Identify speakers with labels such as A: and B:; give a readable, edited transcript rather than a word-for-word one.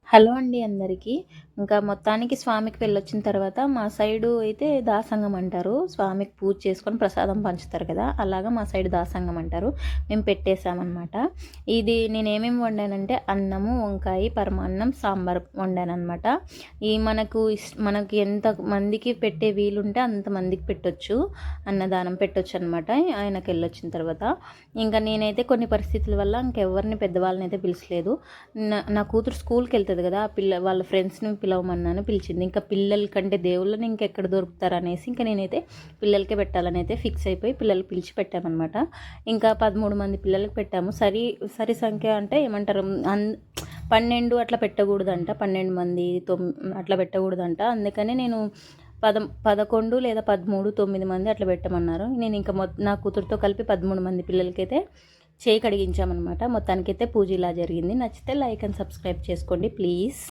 A: Hello అండి అందరికీ. ఇంకా మొత్తానికి స్వామికి వెళ్ళొచ్చిన తర్వాత మా సైడు అయితే దాసంగం అంటారు. స్వామికి పూజ చేసుకొని ప్రసాదం పంచుతారు కదా! అలాగా మా సైడ్ దాసంగం అంటారు. మేము పెట్టేసామనమాట. ఇది నేనేమేమి వండానంటే అన్నము, వంకాయ, పరమాన్నం, సాంబార్ వండాననమాట. ఈ మనకి ఎంత మందికి పెట్టే వీలుంటే అంతమందికి పెట్టొచ్చు. అన్నదానం పెట్టొచ్చనమాట ఆయనకి వెళ్ళొచ్చిన తర్వాత. ఇంకా నేనైతే కొన్ని పరిస్థితుల వల్ల ఇంకెవరిని పెద్దవాళ్ళనైతే పిలిచలేదు. నా కూతురు స్కూల్కి వెళ్తుంది కదా, వాళ్ళ ఫ్రెండ్స్ని పిలవమన్నాను, పిలిచింది. ఇంకా పిల్లల కంటే దేవుళ్ళని ఇంకెక్కడ దొరుకుతారు అనేసి ఇంకా నేనైతే పిల్లలకే పెట్టాలని అయితే ఫిక్స్ అయిపోయి పిల్లలు పిలిచి పెట్టామన్నమాట. ఇంకా 13 మంది పిల్లలకి పెట్టాము. సరి సంఖ్య అంటే ఏమంటారు, 12 అట్లా పెట్టకూడదంట, 12 మంది అట్లా పెట్టకూడదంట. అందుకని నేను 11 లేదా 13, 9 మంది అట్లా పెట్టమన్నారు. నేను ఇంకా నా కూతురుతో కలిపి 13 మంది పిల్లలకైతే చేయి కడిగించామన్నమాట. మొత్తానికైతే పూజ ఇలా జరిగింది. నచ్చితే లైక్ అండ్ సబ్స్క్రైబ్ చేసుకోండి ప్లీజ్.